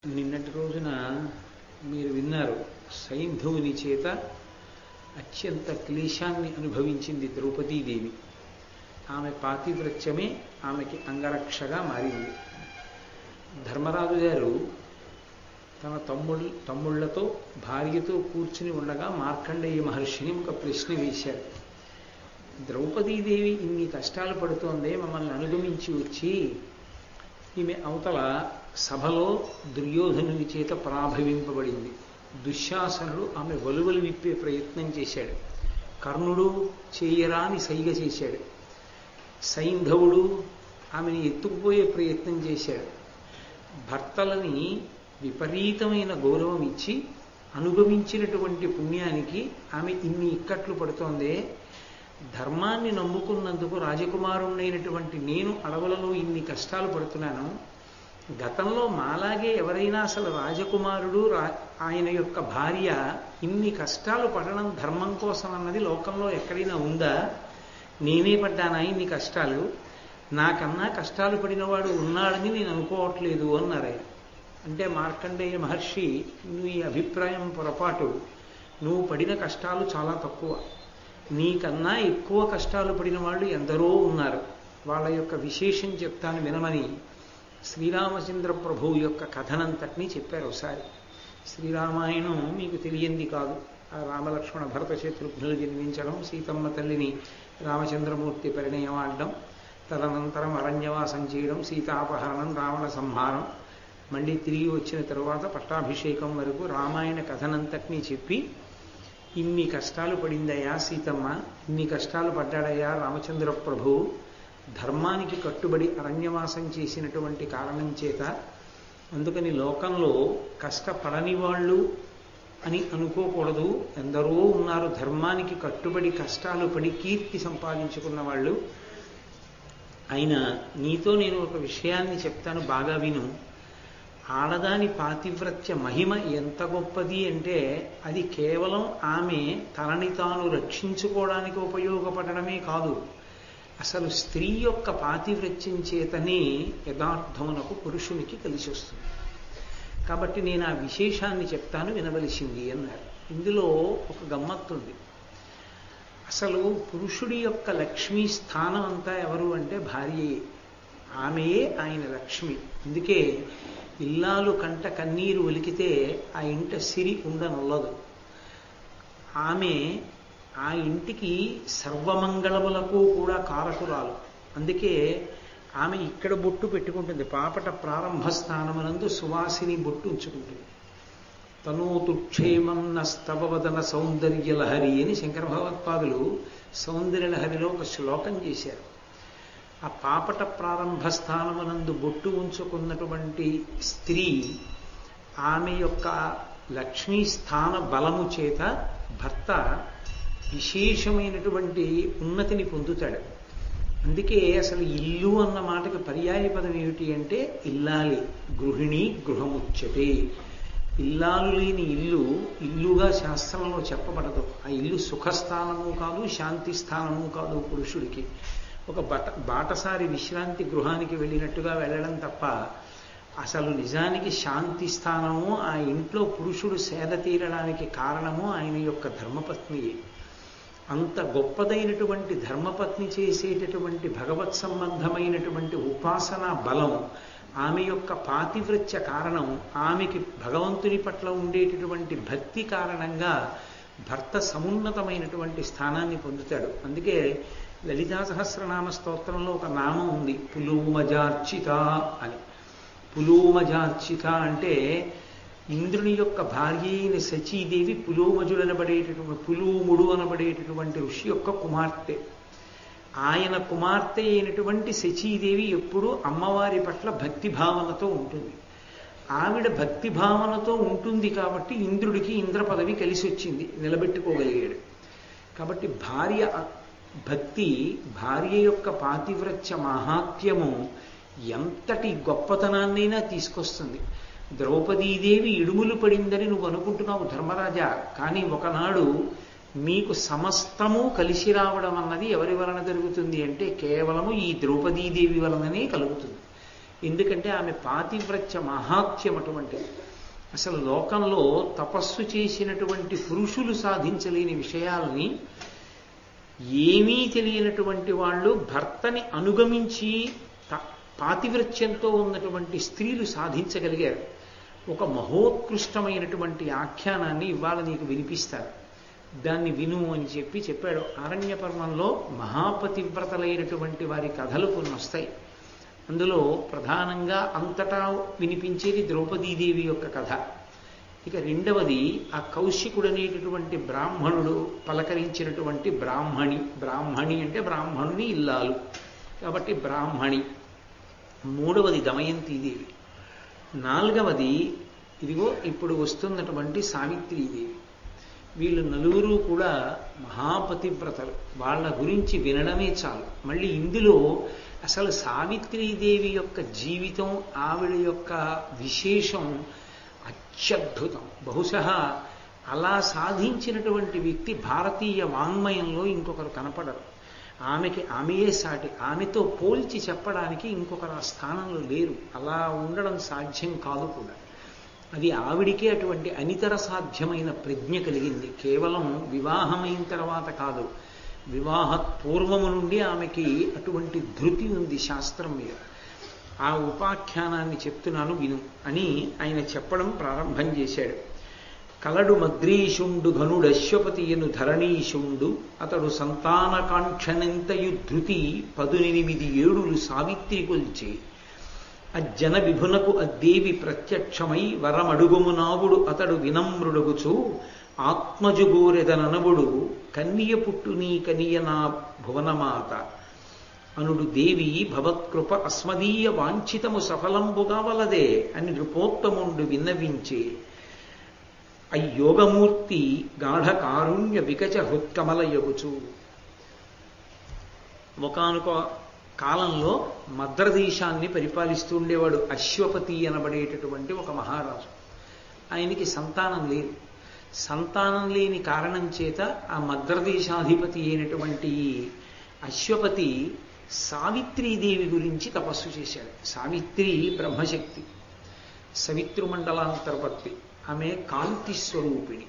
నిన్నటి రోజున మీరు విన్నారు, సైంధవుని చేత అత్యంత క్లేశాన్ని అనుభవించింది ద్రౌపదీదేవి. ఆమె పాతివ్రత్యమే ఆమెకి అంగరక్షగా మారింది. ధర్మరాజు గారు తన తమ్ముళ్లతో భార్యతో కూర్చుని ఉండగా మార్కండేయ మహర్షిని ఒక ప్రశ్న వేశారు. ద్రౌపదీదేవి ఇన్ని కష్టాలు పడుతోందే, మమ్మల్ని అనుగమించి వచ్చి ఈమె అవతల సభలో దుర్యోధనుని చేత పరాభవింపబడింది. దుశ్శాసనుడు ఆమె వలువలు విప్పే ప్రయత్నం చేశాడు. కర్ణుడు చేయరాని సైగ చేశాడు. సైంధవుడు ఆమెను ఎత్తుకుపోయే ప్రయత్నం చేశాడు. భర్తలని విపరీతమైన గౌరవం ఇచ్చి అనుభవించినటువంటి పుణ్యానికి ఆమె ఇన్ని ఇక్కట్లు పడుతోందే, ధర్మాన్ని నమ్ముకున్నందుకు రాజకుమారుణ్ణైనటువంటి నేను అడవులలో ఇన్ని కష్టాలు పడుతున్నాను. గతంలో మాలాగే ఎవరైనా అసలు రాజకుమారుడు ఆయన యొక్క భార్య ఇన్ని కష్టాలు పడడం ధర్మం కోసం అన్నది లోకంలో ఎక్కడైనా ఉందా? నేనే పడ్డానా ఇన్ని కష్టాలు? నాకన్నా కష్టాలు పడినవాడు ఉన్నాడని నేను అనుకోవట్లేదు అన్నారు. అంటే మార్కండేయ మహర్షి, నువ్వు ఈ అభిప్రాయం పొరపాటు. నువ్వు పడిన కష్టాలు చాలా తక్కువ. నీకన్నా ఎక్కువ కష్టాలు పడిన వాళ్ళు ఎందరో ఉన్నారు. వాళ్ళ యొక్క విశేషం చెప్తాను వినమని శ్రీరామచంద్ర ప్రభువు యొక్క కథనంతటినీ చెప్పారు ఒకసారి. శ్రీరామాయణం మీకు తెలియంది కాదు. ఆ రామలక్ష్మణ భరత శత్రుఘ్నులు జన్మించడం, సీతమ్మ తల్లిని రామచంద్రమూర్తి పరిణయం ఆడడం, తదనంతరం అరణ్యవాసం చేయడం, సీతాపహరణం, రావణ సంహారం, మళ్ళీ తిరిగి వచ్చిన తరువాత పట్టాభిషేకం వరకు రామాయణ కథనంతటినీ చెప్పి, ఇన్ని కష్టాలు పడిందయ్యా సీతమ్మ, ఇన్ని కష్టాలు పడ్డాడయ్యా రామచంద్ర ప్రభువు, ధర్మానికి కట్టుబడి అరణ్యవాసం చేసినటువంటి కారణం చేత. అందుకని లోకంలో కష్టపడని వాళ్ళు అని అనుకోకూడదు, ఎందరో ఉన్నారు ధర్మానికి కట్టుబడి కష్టాలు పడి కీర్తి సంపాదించుకున్న వాళ్ళు. అయినా నీతో నేను ఒక విషయాన్ని చెప్తాను, బాగా విను. ఆడదాని పాతివ్రత్య మహిమ ఎంత గొప్పది అంటే, అది కేవలం ఆమె తనని తాను రక్షించుకోవడానికి ఉపయోగపడమే కాదు, అసలు స్త్రీ యొక్క పాతివ్రత్యం చేతనే యథార్థమునకు పురుషునికి కలిసి వస్తుంది. కాబట్టి నేను ఆ విశేషాన్ని చెప్తాను, వినవలసింది అన్నారు. ఇందులో ఒక గమ్మత్తుంది. అసలు పురుషుడి యొక్క లక్ష్మీ స్థానం అంతా ఎవరు అంటే భార్యయే. ఆమెయే ఆయన లక్ష్మి. అందుకే ఇల్లాలు కంట కన్నీరు ఒలికితే ఆ ఇంట సిరి ఉండనుల్లదు. ఆమె ఆ ఇంటికి సర్వమంగళములకు కూడా కారకురాలు. అందుకే ఆమె ఇక్కడ బొట్టు పెట్టుకుంటుంది. పాపట ప్రారంభ స్థానమునందు సువాసిని బొట్టు ఉంచుకుంటుంది. తనోతు క్షేమం నస్తవదన సౌందర్యలహరి అని శంకర భగవత్పాదులు సౌందర్యలహరిలో ఒక శ్లోకం చేశారు. ఆ పాపట ప్రారంభ స్థానమునందు బొట్టు ఉంచుకున్నటువంటి స్త్రీ ఆమె యొక్క లక్ష్మీ స్థాన బలము చేత భర్త విశేషమైనటువంటి ఉన్నతిని పొందుతాడు. అందుకే అసలు ఇల్లు అన్న మాటకి పర్యాయ పదం ఏమిటి అంటే ఇల్లాలి. గృహిణి గృహముచ్యతే. ఇల్లాలు లేని ఇల్లు ఇల్లుగా శాస్త్రంలో చెప్పబడదు. ఆ ఇల్లు సుఖస్థానము కాదు, శాంతి స్థానము కాదు. పురుషుడికి ఒక బాటసారి విశ్రాంతి గృహానికి వెళ్ళినట్టుగా వెళ్ళడం తప్ప అసలు నిజానికి శాంతి స్థానము ఆ ఇంట్లో పురుషుడు సేద తీరడానికి కారణము ఆయన యొక్క ధర్మపత్నియే. అంత గొప్పదైనటువంటి ధర్మపత్ని చేసేటటువంటి భగవత్ సంబంధమైనటువంటి ఉపాసనా బలం, ఆమె యొక్క పాతివ్రత్య కారణం, ఆమెకి భగవంతుని పట్ల ఉండేటటువంటి భక్తి కారణంగా భర్త సమున్నతమైనటువంటి స్థానాన్ని పొందుతాడు. అందుకే లలితా సహస్రనామ స్తోత్రంలో ఒక నామం ఉంది, పులూమజార్చిత అని. పులూమజార్చిత అంటే ఇంద్రుని యొక్క భార్య అయిన శచీదేవి పులూముడు అనబడేటటువంటి ఋషి యొక్క కుమార్తె. ఆయన కుమార్తె అయినటువంటి శచీదేవి ఎప్పుడూ అమ్మవారి పట్ల భక్తిభావనతో ఉంటుంది. ఆవిడ భక్తిభావనతో ఉంటుంది కాబట్టి ఇంద్రుడికి ఇంద్ర పదవి కలిసి వచ్చింది, నిలబెట్టుకోగలిగాడు. కాబట్టి భార్య భక్తి, భార్య యొక్క పాతివ్రత్య మహాత్మ్యము ఎంతటి గొప్పతనాన్నైనా తీసుకొస్తుంది. ద్రౌపదీదేవి ఇడుములు పడిందని నువ్వు అనుకుంటున్నావు ధర్మరాజా, కానీ ఒకనాడు మీకు సమస్తము కలిసి రావడం అన్నది ఎవరి వలన జరుగుతుంది అంటే కేవలము ఈ ద్రౌపదీదేవి వలననే కలుగుతుంది. ఎందుకంటే ఆమె పాతివ్రత్య మహాత్యం అటువంటిది. అసలు లోకంలో తపస్సు చేసినటువంటి పురుషులు సాధించలేని విషయాలని ఏమీ తెలియనటువంటి వాళ్ళు భర్తని అనుగమించి పాతివ్రత్యంతో ఉన్నటువంటి స్త్రీలు సాధించగలిగారు. ఒక మహోత్కృష్టమైనటువంటి ఆఖ్యానాన్ని ఇవాళ నీకు వినిపిస్తారు, దాన్ని విను అని చెప్పాడు. ఆరణ్య పర్వంలో మహాపతివ్రతలైనటువంటి వారి కథలు కొన్ని వస్తాయి. అందులో ప్రధానంగా అంతటా వినిపించేది ద్రౌపదీదేవి యొక్క కథ. ఇక రెండవది ఆ కౌశికుడు అనేటటువంటి బ్రాహ్మణుడు పలకరించినటువంటి బ్రాహ్మణి అంటే బ్రాహ్మణుని ఇల్లాలు కాబట్టి బ్రాహ్మణి. మూడవది దమయంతీదేవి. నాలుగవది ఇదిగో ఇప్పుడు వస్తున్నటువంటి సావిత్రీదేవి. వీళ్ళు నలుగురు కూడా మహాపతివ్రతలు. వాళ్ళ గురించి వినడమే చాలు. మళ్ళీ ఇందులో అసలు సావిత్రీదేవి యొక్క జీవితం, ఆవిడ యొక్క విశేషం అత్యద్భుతం. బహుశా అలా సాధించినటువంటి వ్యక్తి భారతీయ వాంగ్మయంలో ఇంకొకరు కనపడరు. ఆమెయే సాటి. ఆమెతో పోల్చి చెప్పడానికి ఇంకొకరు ఆ స్థానంలో లేరు. అలా ఉండడం సాధ్యం కాదు కూడా. అది ఆవిడికే అటువంటి అనితర సాధ్యమైన ప్రజ్ఞ కలిగింది. కేవలం వివాహమైన తర్వాత కాదు, వివాహ పూర్వము నుండి ఆమెకి అటువంటి ధృతి ఉంది శాస్త్రం మీద. ఆ ఉపాఖ్యానాన్ని చెప్తున్నాను విను అని ఆయన చెప్పడం ప్రారంభం చేశాడు. కలడు మద్రీషుండు ఘనుడశ్వపతియను ధరణీషుండు అతడు సంతానకాంక్షనంతయు ధృతి 18 ఏడులు సావిత్రి కొల్చే అజ్జన విభునకు అద్దేవి ప్రత్యక్షమై వరమడుగుమునావుడు అతడు వినమ్రుడగుచు ఆత్మజుగోరెదననవుడు కన్నియ పుట్టు నీ కనియ నా భువనమాత అనుడు దేవి భవత్కృప అస్మదీయ వాంఛితము సఫలంబుగా వలదే అని నృపోత్తముండు విన్నవించే అయ్యోగమూర్తి గాఢ కారుణ్య వికచ హృత్కమలయగుచు. ఒకానొక కాలంలో మద్రదేశాన్ని పరిపాలిస్తూ ఉండేవాడు అశ్వపతి అనబడేటటువంటి ఒక మహారాజు. ఆయనకి సంతానం లేదు. సంతానం లేని కారణం చేత ఆ మద్రదేశాధిపతి అయినటువంటి అశ్వపతి సావిత్రీదేవి గురించి తపస్సు చేశాడు. సావిత్రి బ్రహ్మశక్తి, సవితృమండలాంతర్వర్తి. ఆమె కాంతి స్వరూపిణి.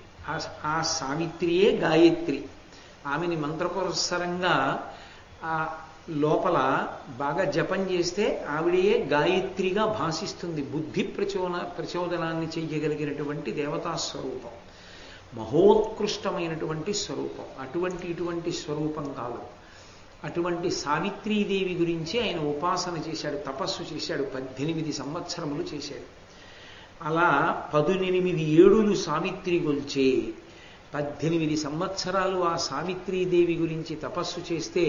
ఆ సావిత్రియే గాయత్రి. ఆమెని మంత్రపురస్సరంగా ఆ లోపల బాగా జపం చేస్తే ఆవిడయే గాయత్రిగా భాషిస్తుంది. బుద్ధి ప్రచోదనాన్ని చెయ్యగలిగినటువంటి దేవతా స్వరూపం, మహోత్కృష్టమైనటువంటి స్వరూపం. ఇటువంటి స్వరూపం కాదు. అటువంటి సావిత్రీదేవి గురించి ఆయన ఉపాసన చేశాడు, తపస్సు చేశాడు. 18 సంవత్సరములు చేశాడు. అలా 18 ఏడులు సావిత్రి గొల్చే 18 సంవత్సరాలు ఆ సావిత్రీదేవి గురించి తపస్సు చేస్తే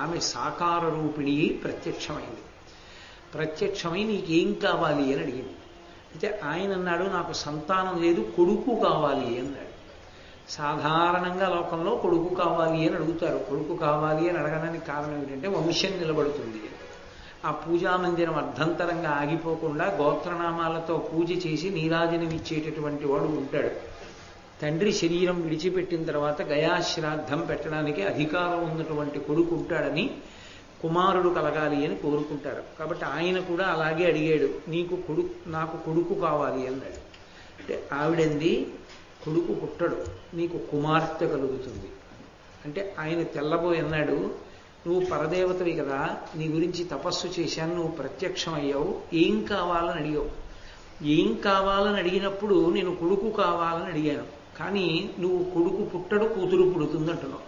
ఆమె సాకార రూపిణి ప్రత్యక్షమైంది. ప్రత్యక్షమై నీకేం కావాలి అని అడిగింది. అయితే ఆయన అన్నాడు, నాకు సంతానం లేదు, కొడుకు కావాలి అన్నాడు. సాధారణంగా లోకంలో కొడుకు కావాలి అని అడుగుతారు. కొడుకు కావాలి అని అడగడానికి కారణం ఏంటంటే వంశం నిలబడుతుంది. ఆ పూజామందిరం అర్ధంతరంగా ఆగిపోకుండా గోత్రనామాలతో పూజ చేసి నీరాజనం ఇచ్చేటటువంటి వాడు ఉంటాడు. తండ్రి శరీరం విడిచిపెట్టిన తర్వాత గయాశ్రాద్ధం పెట్టడానికి అధికారం ఉన్నటువంటి కొడుకు ఉంటాడని కుమారుడు కలగాలి అని కోరుకుంటారు. కాబట్టి ఆయన కూడా అలాగే అడిగాడు, నాకు కొడుకు కావాలి అన్నాడు. అంటే ఆవిడంది, కొడుకు పుట్టడు, నీకు కుమార్తె కలుగుతుంది. అంటే ఆయన తెల్లబోయి అన్నాడు, నువ్వు పరదేవతవి కదా, నీ గురించి తపస్సు చేశాను, నువ్వు ప్రత్యక్షమయ్యావు, ఏం కావాలని అడిగావు. ఏం కావాలని అడిగినప్పుడు నేను కొడుకు కావాలని అడిగాను, కానీ నువ్వు కొడుకు పుట్టడు, కూతురు పుడుతుంది అంటున్నావు,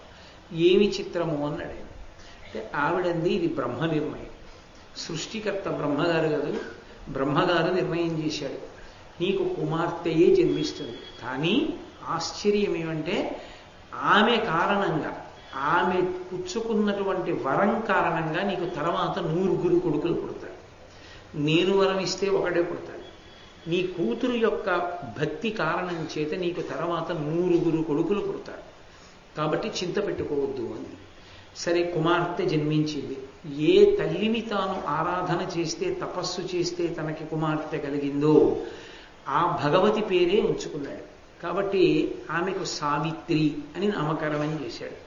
ఏమి చిత్రము అన్నాడు. అంటే ఆవిడంది, ఇది బ్రహ్మ నిర్ణయం. సృష్టికర్త బ్రహ్మగారు కాదు, బ్రహ్మగారు నిర్ణయం చేశాడు, నీకు కుమార్తెయే జన్మిస్తుంది. కానీ ఆశ్చర్యం ఏమంటే ఆమె కారణంగా, ఆమె పుచ్చుకున్నటువంటి వరం కారణంగా నీకు తర్వాత 9 కొడుకులు పుడతారు. నేను వరం ఇస్తే ఒకడే పుడతాడు. నీ కూతురు యొక్క భక్తి కారణం చేత నీకు తర్వాత 9 కొడుకులు పుడతారు. కాబట్టి చింత పెట్టుకోవద్దు అని. సరే, కుమార్తె జన్మించింది. ఏ తల్లిని తాను ఆరాధన చేస్తే, తపస్సు చేస్తే తనకి కుమార్తె కలిగిందో ఆ భగవతి పేరే ఉంచుకున్నాడు. కాబట్టి ఆమెకు సావిత్రి అని నామకరణం చేశాడు.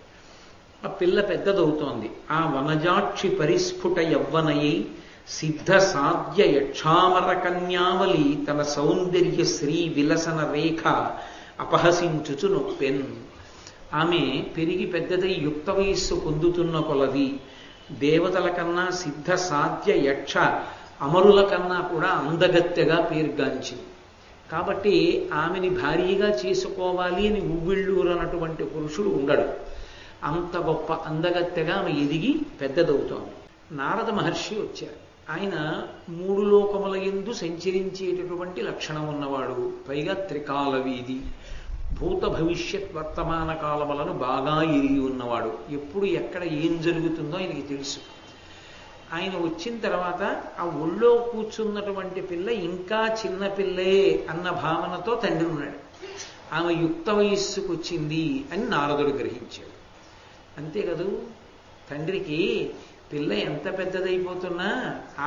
ఆ పిల్ల పెద్దదవుతోంది. ఆ వనజాక్షి పరిస్ఫుట యవ్వనయై సిద్ధ సాధ్య యక్షామర కన్యావలి తన సౌందర్య శ్రీ విలసన రేఖ అపహసించుచు నొప్పెన్. ఆమె పెరిగి పెద్దదై యుక్త వయస్సు పొందుతున్న కొలది దేవతల కన్నా సిద్ధ సాధ్య యక్ష అమరుల కన్నా కూడా అందగత్తెగా పేరుగాంచింది. కాబట్టి ఆమెని భారీగా చేసుకోవాలి అని ఉవ్విళ్ళూరనటువంటి పురుషుడు ఉండడు. అంత గొప్ప అందగత్తెగా ఆమె ఎదిగి పెద్దదవుతోంది. నారద మహర్షి వచ్చారు. ఆయన 3 లోకముల యందు సంచరించేటటువంటి లక్షణం ఉన్నవాడు, పైగా త్రికాల వీధి, భూత భవిష్యత్ వర్తమాన కాలములను బాగా ఎరిగి ఉన్నవాడు. ఎప్పుడు ఎక్కడ ఏం జరుగుతుందో ఆయనకి తెలుసు. ఆయన వచ్చిన తర్వాత ఆ ఒళ్ళో కూర్చున్నటువంటి పిల్ల ఇంకా చిన్న పిల్లే అన్న భావనతో తండ్రి ఉన్నాడు. ఆమె యుక్త వయస్సుకు వచ్చింది అని నారదుడు గ్రహించాడు. అంతే కదూ, తండ్రికి పిల్ల ఎంత పెద్దదైపోతున్నా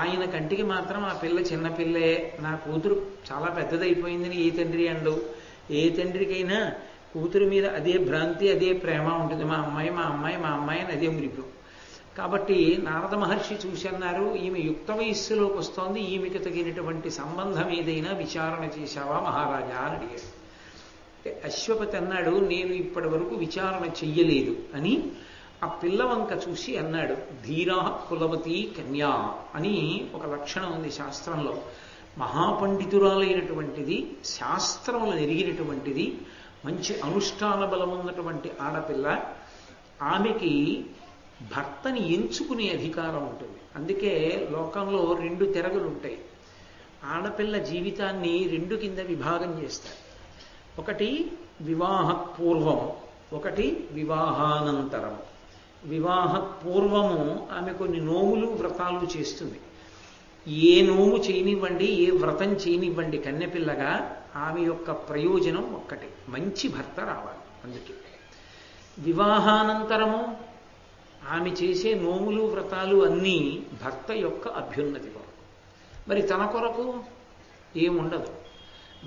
ఆయన కంటికి మాత్రం ఆ పిల్ల చిన్నపిల్లే, నా కూతురు చాలా పెద్దదైపోయిందని ఏ తండ్రి అండు. ఏ తండ్రికైనా కూతురు మీద అదే భ్రాంతి, అదే ప్రేమ ఉంటుంది. మా అమ్మాయి మా అమ్మాయి మా అమ్మాయి అని అదే మురిపం. కాబట్టి నారద మహర్షి చూసి అన్నారు, ఈమె యుక్త వయస్సులోకి వస్తోంది, ఈమెకు తగినటువంటి సంబంధం ఏదైనా విచారణ చేశావా మహారాజా అని అడిగాడు. అశ్వపతి అన్నాడు, నేను ఇప్పటి వరకు విచారణ చెయ్యలేదు అని. ఆ పిల్లవంక చూసి అన్నాడు, ధీరా కులవతి కన్యా అని ఒక లక్షణం ఉంది శాస్త్రంలో. మహాపండితురాలైనటువంటిది, శాస్త్రములను ఎరిగినటువంటిది, మంచి అనుష్ఠాన బలం ఉన్నటువంటి ఆడపిల్ల, ఆమెకి భర్తని ఎంచుకునే అధికారం ఉంటుంది. అందుకే లోకంలో 2 తెరగులు ఉంటాయి. ఆడపిల్ల జీవితాన్ని 2 కింద విభాగం చేస్తారు. ఒకటి వివాహ పూర్వము, ఒకటి వివాహానంతరము. వివాహ పూర్వము ఆమె కొన్ని నోములు వ్రతాలు చేస్తుంది. ఏ నోము చేయనివ్వండి, ఏ వ్రతం చేయనివ్వండి, కన్నెపిల్లగా ఆమె యొక్క ప్రయోజనం ఒక్కటే, మంచి భర్త రావాలి. అందుకే వివాహానంతరము ఆమె చేసే నోములు వ్రతాలు అన్నీ భర్త యొక్క అభ్యున్నతి కొరకు. మరి తన కొరకు ఏముండదు.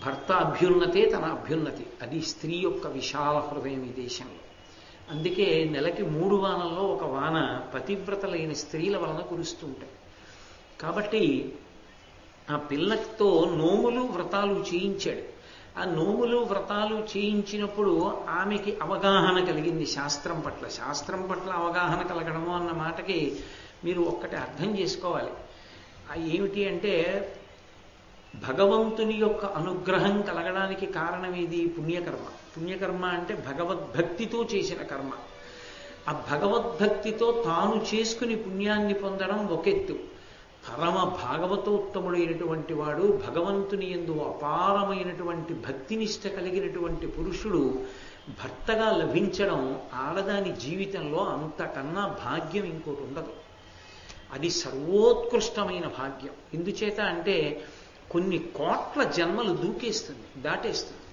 భర్త అభ్యున్నతే తన అభ్యున్నతి. అది స్త్రీ యొక్క విశాల హృదయం ఈ దేశంలో. అందుకే నెలకి 3 వానల్లో ఒక వాన పతివ్రతలైన స్త్రీల వలన కురుస్తుంటాయి. కాబట్టి ఆ పిల్లతో నోములు వ్రతాలు చేయించాడు. ఆ నోములు వ్రతాలు చేయించినప్పుడు ఆమెకి అవగాహన కలిగింది శాస్త్రం పట్ల. శాస్త్రం పట్ల అవగాహన కలగడము అన్న మాటకి మీరు ఒక్కటి అర్థం చేసుకోవాలి. ఏమిటి అంటే, భగవంతుని యొక్క అనుగ్రహం కలగడానికి కారణమేది? పుణ్యకర్మ. పుణ్యకర్మ అంటే భగవద్భక్తితో చేసిన కర్మ. ఆ భగవద్భక్తితో తాను చేసుకుని పుణ్యాన్ని పొందడం ఒకెత్తు. పరమ భాగవతోత్తముడైనటువంటి వాడు, భగవంతుని యందు అపారమైనటువంటి భక్తినిష్ట కలిగినటువంటి పురుషుడు భర్తగా లభించడం ఆడదాని జీవితంలో అంతకన్నా భాగ్యం ఇంకోటి ఉండదు. అది సర్వోత్కృష్టమైన భాగ్యం. ఎందుచేత అంటే కొన్ని కోట్ల జన్మలు దాటేస్తుంది.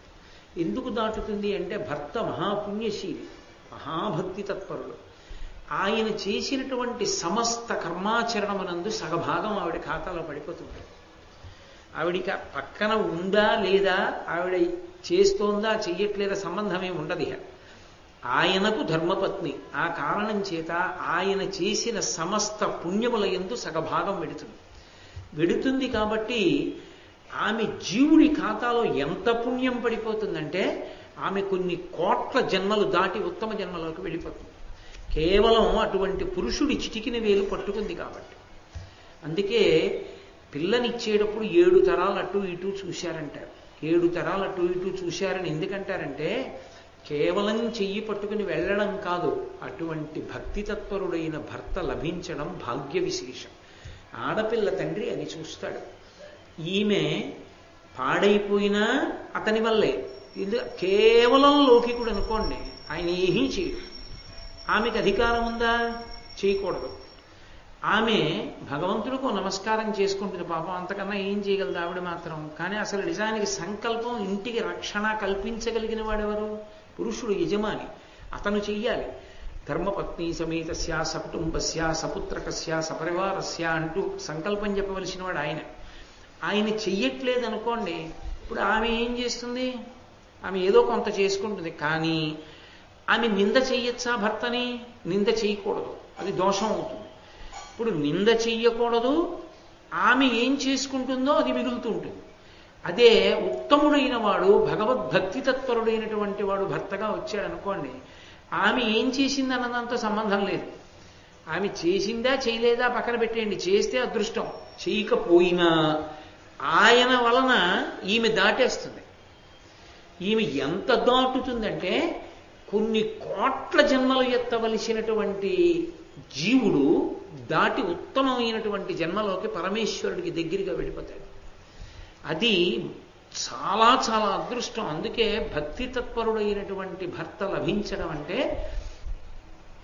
ఎందుకు దాటుతుంది అంటే, భర్త మహాపుణ్యశీలి, మహాభక్తి తత్పరుడు. ఆయన చేసినటువంటి సమస్త కర్మాచరణమునందు సగభాగం ఆవిడ ఖాతాలో పడిపోతుంది. ఆవిడికి పక్కన ఉందా లేదా, ఆవిడ చేస్తోందా చెయ్యట్లేదా సంబంధమే ఉండదు. ఆయనకు ధర్మపత్ని. ఆ కారణం చేత ఆయన చేసిన సమస్త పుణ్యముల యందు సగభాగం వెడుతుంది. కాబట్టి ఆమె జీవుడి ఖాతాలో ఎంత పుణ్యం పడిపోతుందంటే, ఆమె కొన్ని కోట్ల జన్మలు దాటి ఉత్తమ జన్మలోకి వెళ్ళిపోతుంది. కేవలం అటువంటి పురుషుడి చిటికిన వేలు పట్టుకుంది కాబట్టి. అందుకే పిల్లనిచ్చేటప్పుడు 7 తరాలు అటు ఇటు చూశారంటారు. 7 తరాలు అటు ఇటు చూశారని ఎందుకంటారంటే, కేవలం చెయ్యి పట్టుకుని వెళ్ళడం కాదు, అటువంటి భక్తి తత్పరుడైన భర్త లభించడం భాగ్య విశేషం. ఆడపిల్ల తండ్రి అని చూస్తాడు. ఈమె పాడైపోయినా అతని వల్లే. కేవలం లౌకికుడు అనుకోండి, ఆయన ఏమీ చేయడు. ఆమెకు అధికారం ఉందా? చేయకూడదు. ఆమె భగవంతుడికి నమస్కారం చేసుకుంటుంది. పాపం అంతకన్నా ఏం చేయగలదు ఆవిడ మాత్రం. కానీ అసలు నిజానికి సంకల్పం, ఇంటికి రక్షణ కల్పించగలిగిన వాడెవరు? పురుషుడు, యజమాని. అతను చెయ్యాలి. ధర్మపత్ని సమేతస్య సకుటుంబస్య సపుత్రకస్య సపరివారస్య అంటూ సంకల్పం చెప్పవలసిన వాడు ఆయన. ఆయన చెయ్యట్లేదు అనుకోండి, ఇప్పుడు ఆమె ఏం చేస్తుంది? ఆమె ఏదో కొంత చేసుకుంటుంది. కానీ ఆమె నింద చెయ్యొచ్చా భర్తని? నింద చేయకూడదు, అది దోషం అవుతుంది. ఇప్పుడు నింద చెయ్యకూడదు, ఆమె ఏం చేసుకుంటుందో అది మిగులుతూ ఉంటుంది. అదే ఉత్తముడైన వాడు భగవద్భక్తి తత్పరుడైనటువంటి వాడు భర్తగా వచ్చాడు అనుకోండి, ఆమె ఏం చేసింది అన్నదాంతో సంబంధం లేదు. ఆమె చేసిందా చేయలేదా పక్కన పెట్టేయండి, చేస్తే అదృష్టం, చేయకపోయినా ఆయన వలన ఈమె దాటేస్తుంది. ఈమె ఎంత దాటుతుందంటే కొన్ని కోట్ల జన్మలు ఎత్తవలసినటువంటి జీవుడు దాటి ఉత్తమమైనటువంటి జన్మలోకి పరమేశ్వరుడికి దగ్గరగా వెళ్ళిపోతాడు. అది చాలా చాలా అదృష్టం. అందుకే భక్తి తత్పరుడైనటువంటి భర్త లభించడం అంటే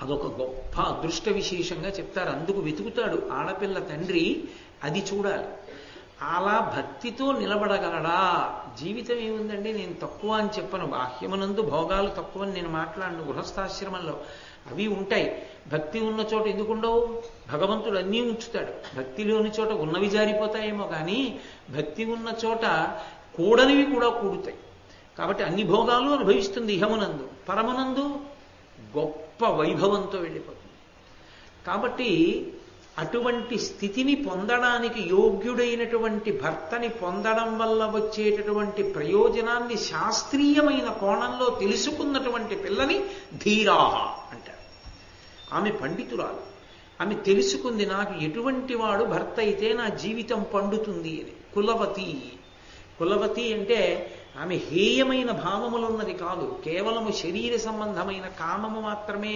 అదొక గొప్ప అదృష్ట విశేషంగా చెప్తారు. అందుకు వెతుకుతాడు ఆడపిల్ల తండ్రి, అది చూడాలి. అలా భక్తితో నిలబడగలడా? జీవితం ఏముందండి, నేను తక్కువ అని చెప్పను, బాహ్యమునందు భోగాలు తక్కువని నేను మాట్లాడను. గృహస్థాశ్రమంలో అవి ఉంటాయి. భక్తి ఉన్న చోట ఎందుకుండవు? భగవంతుడు అన్నీ ఉంచుతాడు. భక్తి లేని చోట ఉన్నవి జారిపోతాయేమో కానీ భక్తి ఉన్న చోట కూడనివి కూడా కూడుతాయి. కాబట్టి అన్ని భోగాలు అనుభవిస్తుంది ఇహమునందు. పరమునందు గొప్ప వైభవంతో వెళ్ళిపోతుంది. కాబట్టి అటువంటి స్థితిని పొందడానికి యోగ్యుడైనటువంటి భర్తని పొందడం వల్ల వచ్చేటటువంటి ప్రయోజనాన్ని శాస్త్రీయమైన కోణంలో తెలుసుకున్నటువంటి పిల్లని ధీరాహ అంటారు. ఆమె పండితురాలు. ఆమె తెలుసుకుంది, నాకు ఎటువంటి వాడు భర్త అయితే నా జీవితం పండుతుంది అని. కులవతి. కులవతి అంటే ఆమె హేయమైన భావములున్నది కాదు, కేవలము శరీర సంబంధమైన కామము మాత్రమే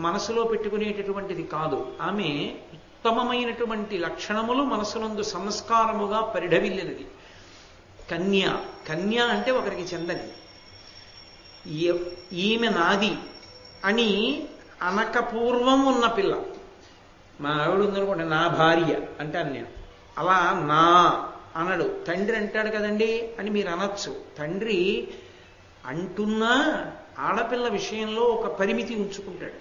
మనసులో పెట్టుకునేటటువంటిది కాదు. ఆమె ఉత్తమమైనటువంటి లక్షణములు మనసునందు సంస్కారముగా పరిఢవిల్లినది. కన్య. కన్య అంటే ఒకరికి చెందని. ఈమె నాది అని అనకపూర్వం ఉన్న పిల్ల. మా ఆవిడ ఉందనుకోండి, నా భార్య అంటాను నేను. అలా నా అనడు. తండ్రి అంటాడు కదండి అని మీరు అనొచ్చు. తండ్రి అంటున్నా ఆడపిల్ల విషయంలో ఒక పరిమితి ఉంచుకుంటాడు.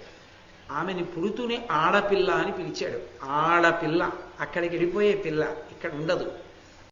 ఆమెని పుడుతూనే ఆడపిల్ల అని పిలిచాడు. ఆడపిల్ల, అక్కడికి వెళ్ళిపోయే పిల్ల ఇక్కడ ఉండదు.